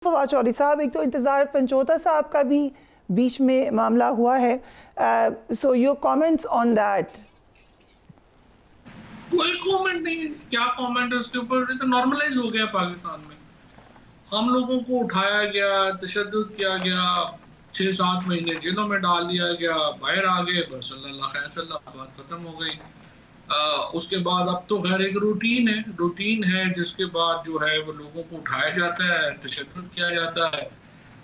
फवाद चौधरी साहब, एक तो इंतज़ार पंचोता साहब का भी बीच में मामला हुआ है, so your comments on that? कोई कमेंट नहीं, क्या कमेंट है उसके ऊपर? तो नॉर्मलाइज हो गया पाकिस्तान में, हम लोगों को उठाया गया, तशद्दुद किया गया, 6-7 महीने जेलों में डाल दिया गया, बाहर आ गए, बस अल्लाह खैर सल्लाह, बात खत्म हो गई। उसके बाद अब तो खैर एक रूटीन है जिसके बाद जो है वो लोगों को उठाया जाता है, तशद्दुद किया जाता है,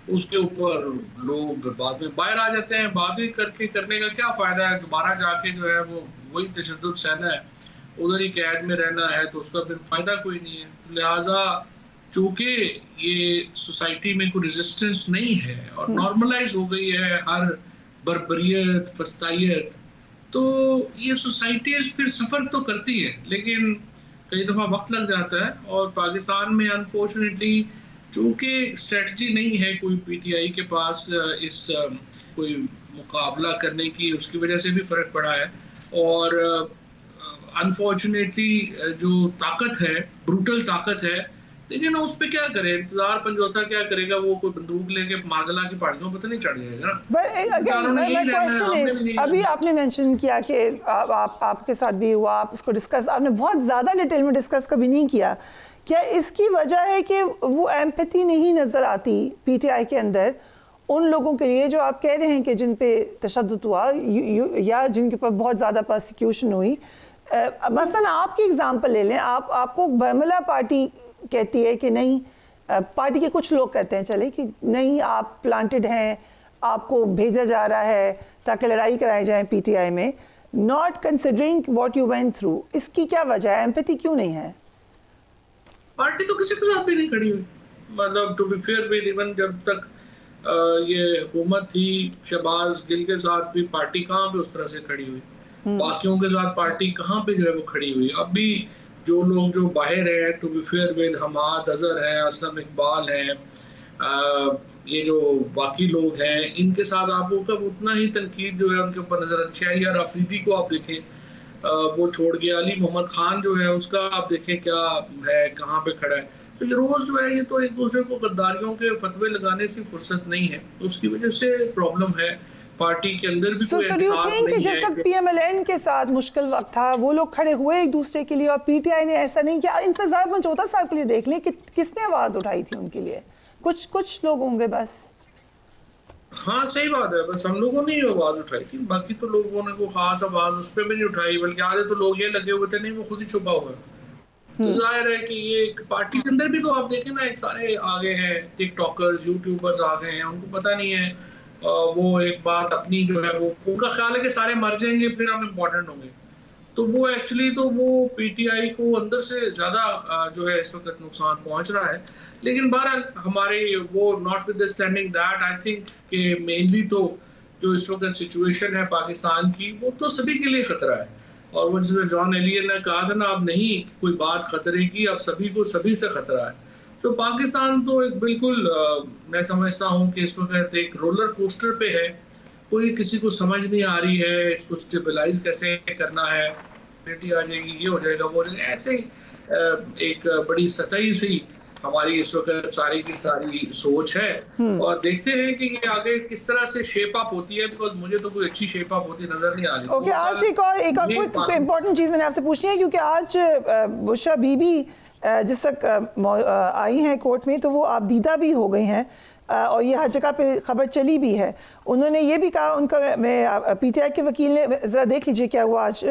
उसके ऊपर लोग बाद में बाहर आ जाते हैं। बातें करने का क्या फ़ायदा है? दोबारा जाके जो है वो वही तशद्दुद सहना है, उधर ही कैद में रहना है, तो उसका फिर फ़ायदा कोई नहीं है। लिहाजा चूँकि ये सोसाइटी में कोई रेजिस्टेंस नहीं है और नॉर्मलाइज हो गई है हर बर्बरियत, फस्तायत, तो ये सोसाइटीज़ फिर सफ़र तो करती है, लेकिन कई दफ़ा वक्त लग जाता है। और पाकिस्तान में अनफॉर्चुनेटली चूँकि स्ट्रेटजी नहीं है कोई पीटीआई के पास इस कोई मुकाबला करने की, उसकी वजह से भी फ़र्क पड़ा है। और अनफॉर्चुनेटली जो ताकत है, ब्रूटल ताकत है, लेकिन उस पे क्या करे? इंतजार पंजोता क्या करेगा? वो कोई बंदूक लेके मादला की पहाड़ियों पता नहीं चढ़ जाएगा ना। अभी आपने मेंशन किया कि आपके साथ भी हुआ, आप इसको डिस्कस, आपने बहुत ज़्यादा डिटेल में डिस्कस कभी नहीं किया। क्या इसकी वजह है कि वो एम्पैथी नहीं नज़र आती पीटीआई के अंदर उन लोगों के लिए जो आप कह रहे हैं कि जिन पे तशद्दुद हुआ या जिनके ऊपर बहुत ज़्यादा प्रोसिक्यूशन हुई? मसलन आपकी एग्जांपल ले लें, आपको बर्मला पार्टी कहती है कि नहीं, पार्टी के कुछ लोग कहते हैं चले कि नहीं, आप प्लांटेड हैं, आपको भेजा जा रहा है ताकि लड़ाई कराई जाए पीटीआई में, not considering what you went through. इसकी क्या वजह है? एम्पैथी क्यों नहीं है? पार्टी तो किसी के साथ भी नहीं खड़ी हुई, मतलब to be fair with, even जब तक ये हुकूमत थी शहबाज गिल के साथ भी पार्टी कहाँ पे उस तरह से खड़ी हुई, बाकियों के साथ पार्टी कहाँ पे जो है वो खड़ी हुई। अब भी जो लोग जो बाहर हैं, to be fair with, Hammad Azhar हैं, असलम इकबाल हैं, ये जो बाकी लोग हैं, इनके साथ आपको कब उतना ही तनकीद जो है उनके ऊपर नजर आती है। शहरियार अफरीदी को आप देखें, वो छोड़ गया, अली मोहम्मद खान जो है उसका आप देखें क्या है, कहाँ पे खड़ा है। तो ये रोज जो है ये तो एक दूसरे को गद्दारियों के फतवे लगाने से फुर्सत नहीं है, तो उसकी वजह से प्रॉब्लम है। पार्टी के अंदर भी कोई एहसास नहीं है। जैसे पीएमएलएन के साथ मुश्किल वक्त था, वो लोग खड़े हुए एक दूसरे के लिए और पीटीआई ने ऐसा नहीं किया। इंतजार पंचोता साहब के लिए देख लें कि किसने आवाज उठाई थी उनके लिए, कुछ लोग होंगे बस। हाँ सही बात है, बस हम लोगों ने ही आवाज उठाई थी, बाकी तो लोगों ने कोई खास आवाज उस पर भी नहीं उठाई, बल्कि आधे तो लोग ये लगे हुए थे नहीं वो खुद ही छुपा हुआ है। तो जाहिर है कि ये एक पार्टी के अंदर भी तो आप देखें ना, एक सारे आ गए हैं टिकटॉकर्स, यूट्यूबर्स आ गए हैं, उनको पता नहीं है वो एक बात अपनी जो है वो उनका ख्याल है कि सारे मर जाएंगे फिर हम इम्पोर्टेंट होंगे। तो वो एक्चुअली तो वो पीटीआई को अंदर से ज़्यादा जो है इस वक्त नुकसान पहुंच रहा है। लेकिन बहरहाल हमारे वो not with standing that, I think कि मेनली तो जो इस वक्त सिचुएशन है पाकिस्तान की, वो तो सभी के लिए खतरा है। और वो जिसमें जॉन एलियट ने कहा था ना, अब नहीं कोई बात खतरे की, अब सभी को सभी से खतरा है। तो पाकिस्तान तो एक बिल्कुल मैं समझता हूँ कि इस वक्त एक रोलर कोस्टर पे है, कोई किसी को समझ नहीं आ रही है इसको स्टेबलाइज कैसे करना है, बेटी आ जाएगी, ये हो जाएगा, वो हो जाएगा, ऐसे एक बड़ी सतही सी हमारी इस वक्त सारी की सारी सोच है। और देखते हैं कि ये आगे किस तरह से शेप अप होती है, बिकॉज मुझे तो कोई अच्छी शेप अप होती नजर नहीं आ रही। ओके, आज एक और इम्पोर्टेंट चीज मैंने आपसे पूछनी है, क्योंकि आज बुशरा बीबी जिस तक आई हैं कोर्ट में, तो वो आबदीदा भी हो गई हैं और ये हर जगह पे खबर चली भी है। उन्होंने ये भी कहा, उनका मैं पीटीआई के वकील ने, ज़रा देख लीजिए क्या हुआ आज।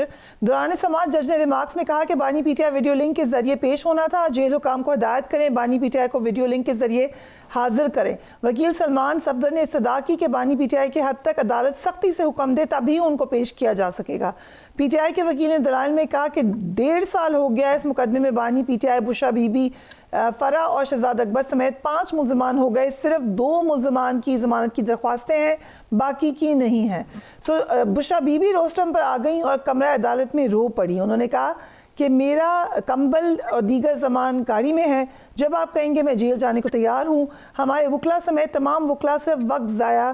दौरान समाअत जज ने रिमार्क्स में कहा कि बानी पीटीआई वीडियो लिंक के जरिए पेश होना था, जेल हुकाम को हिदायत करें बानी पीटीआई को वीडियो लिंक के जरिए हाजिर करें। वकील सलमान सफदर ने इस्तदा की कि बानी पीटीआई के हद तक अदालत सख्ती से हुक्म दे तभी उनको पेश किया जा सकेगा। पीटीआई के वकील ने दलाइल में कहा कि 1.5 साल हो गया इस मुकदमे में बानी पीटीआई, बुशरा बीबी, फरा और शहजाद अकबर समेत 5 मुल्ज़मान हो गए, सिर्फ 2 मुल्ज़मान की ज़मानत की दरख्वास्तें हैं, बाकी की नहीं हैं। सो बुशरा बीबी रोस्टम पर आ गई और कमरा अदालत में रो पड़ी। उन्होंने कहा कि मेरा कंबल और दीगर सामान गाड़ी में है, जब आप कहेंगे मैं जेल जाने को तैयार हूँ। हमारे वकला समेत तमाम वकला सिर्फ वक्त ज़ाया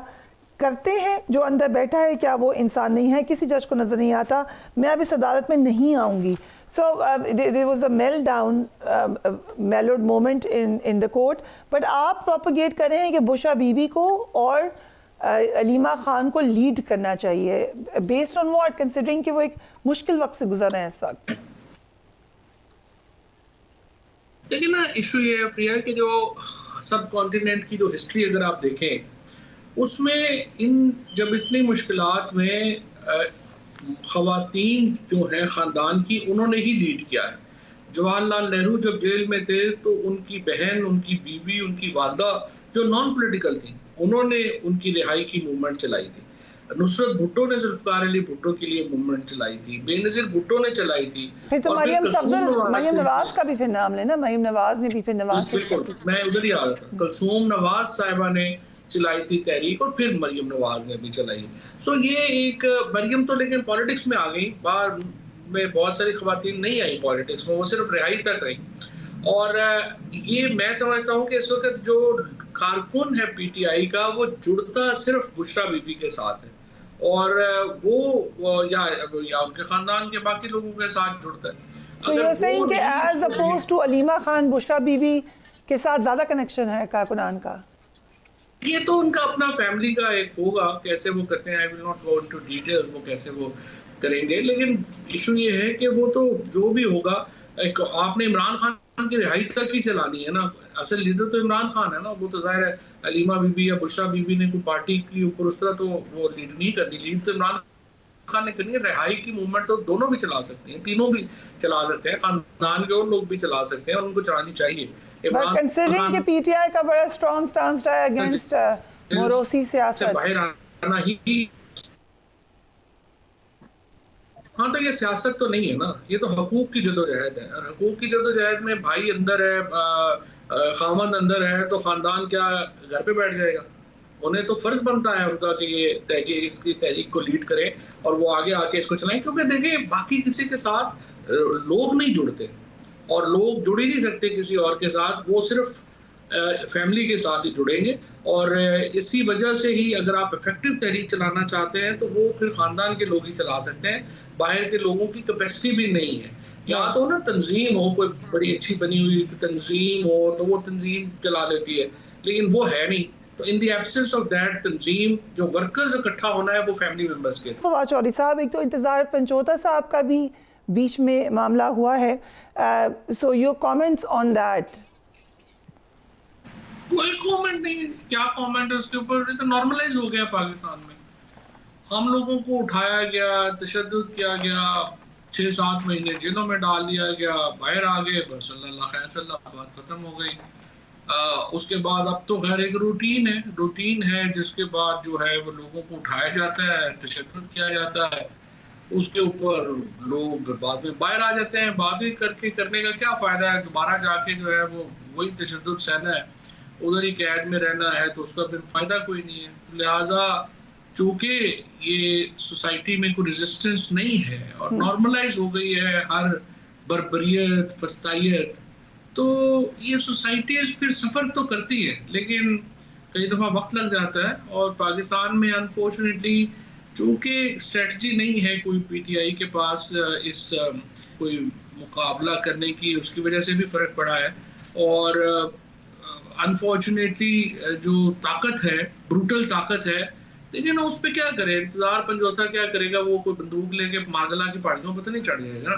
करते हैं जो अंदर बैठा है, क्या वो इंसान नहीं है? किसी जज को नज़र नहीं आता मैं अब इस अदालत में नहीं आऊँगी। So there was a meltdown mellowed moment in the court, but आप प्रोपगेट कर रहे हैं कि बुशरा बीबी को और अलीमा खान को लीड करना चाहिए बेस्ड ऑन व्हाट, कंसिडरिंग कि वो एक मुश्किल वक्त से गुजर रहे हैं इस वक्त। देखिए ना, इशू ये है प्रिया कि जो सब कॉन्टिनेंट की जो हिस्ट्री अगर आप देखें उसमें जब इतनी मुश्किलात में ख़वातीन जो हैं ख़ानदान की, उन्होंने ही लीड किया है। जवाहरलाल नेहरू जब जेल में थे तो उनकी बहन, उनकी बीवी, उनकी वालदा जो नॉन पॉलिटिकल थी, उन्होंने उनकी रिहाई की मूवमेंट चलाई थी। नुसरत भुट्टो ने जुल्फ़िकार अली भुट्टो के लिए मूवमेंट चलाई थी, बेनज़ीर भुट्टो ने चलाई थी। फिर तो मरियम नवाज का भी फिर नाम लेना, मरियम नवाज ने भी फिर नवाज, बिल्कुल मैं उधर ही आ रहा था। कुलसूम नवाज साहिबा ने चलाई थी तहरीक और फिर मरियम नवाज ने भी चलाई। सो ये एक मरियम तो लेकिन पॉलिटिक्स में आ गई, बाहर में बहुत सारी ख़वातीन नहीं आई पॉलिटिक्स में, वो सिर्फ रिहाई तक रही। और ये मैं समझता हूँ कि इस वक्त जो कारकुन है पीटीआई का, वो जुड़ता सिर्फ बुशरा बीबी के साथ है और वो या उनके खानदान के बाकी लोगों के साथ जुड़ता है। So you're saying कि as opposed to Aleema Khan, Bushra Bibi के साथ ज़्यादा कनेक्शन है कारकुनान का? ये तो उनका अपना फैमिली का एक होगा, कैसे वो करते हैं, I will not go into detail वो कैसे वो करेंगे। लेकिन इशू ये है कि वो तो जो भी होगा, एक आपने इमरान खान की रिहाई तक ही चलानी है ना, असल लीडर तो इमरान खान है ना। वो तो जाहिर है अलीमा बीबी या बुशरा बीबी ने कोई पार्टी के ऊपर उस तरह तो वो लीड नहीं करनी, लीड तो इमरान खान ने करनी है। रिहाई की मूवमेंट तो दोनों भी चला सकते हैं, तीनों भी चला सकते हैं, खानदान के और लोग भी चला सकते हैं और उनको चलानी चाहिए। But considering कि पीटीआई का बड़ा स्ट्रॉन्ग स्टांस रहा है अगेंस्ट मोरोसी सियासत, बाहर आना ही, हाँ तो ये सियासत तो नहीं है ना, ये तो हकूक की जदोजहद है। और हकूक की जदोजहद में भाई अंदर है, खामद अंदर है, तो खानदान क्या घर पे बैठ जाएगा? उन्हें तो फर्ज बनता है उनका कि ये इसकी तहरीक को लीड करें और वो आगे आके इसको चलाएं। क्योंकि देखिए बाकी किसी के साथ लोग नहीं जुड़ते और लोग जुड़ ही नहीं सकते किसी और के साथ, वो सिर्फ फैमिली के साथ ही जुड़ेंगे। और इसी वजह से ही अगर आप इफेक्टिव तहरीक चलाना चाहते हैं तो वो फिर खानदान के लोग ही चला सकते हैं, बाहर के लोगों की कैपेसिटी भी नहीं है। या तो ना तंजीम हो, कोई बड़ी अच्छी बनी हुई तंजीम हो तो वो तंजीम चला लेती है, लेकिन वो है नहीं। तो in the absence of that तंजीम, जो वर्कर्स इकट्ठा होना है वो फैमिली मेंबर्स के। फवाद चौधरी साहब, एक तो इंतजार पंचोता साहब का भी बीच में मामला हुआ है, so your comments on that? कोई कमेंट नहीं, क्या कमेंट है उसके ऊपर? तो नॉर्मलाइज हो गया पाकिस्तान में, हम लोगों को उठाया गया, तशद्दुद किया गया, 6-7 महीने जेलों में डाल दिया गया, बाहर आ गए, बस अल्लाह खैर सल्लाह, बात खत्म हो गई। उसके बाद अब तो खैर एक रूटीन है जिसके बाद जो है वो लोगों को उठाया जाता है, तशद्दुद किया जाता है, उसके ऊपर लोग बाद में बाहर आ जाते हैं। बातें करने का क्या फ़ायदा है? दोबारा जाके जो है वो वही तशद्दुद सहना है, उधर ही कैद में रहना है, तो उसका फिर फ़ायदा कोई नहीं है। लिहाजा चूँकि ये सोसाइटी में कोई रेजिस्टेंस नहीं है और नॉर्मलाइज हो गई है हर बर्बरियत, फस्तायत, तो ये सोसाइटीज़ फिर सफ़र तो करती है, लेकिन कई दफ़ा वक्त लग जाता है। और पाकिस्तान में अनफॉर्चुनेटली चूँकि स्ट्रेटजी नहीं है कोई पीटीआई के पास इस कोई मुकाबला करने की, उसकी वजह से भी फ़र्क पड़ा है। और अनफॉर्चुनेटली जो ताकत है, ब्रूटल ताकत है, लेकिन उस पर क्या करे? इंतजार पंजोथा क्या करेगा? वो कोई बंदूक लेके मांगला की पहाड़ियों पर तो नहीं चढ़ जाएगा ना।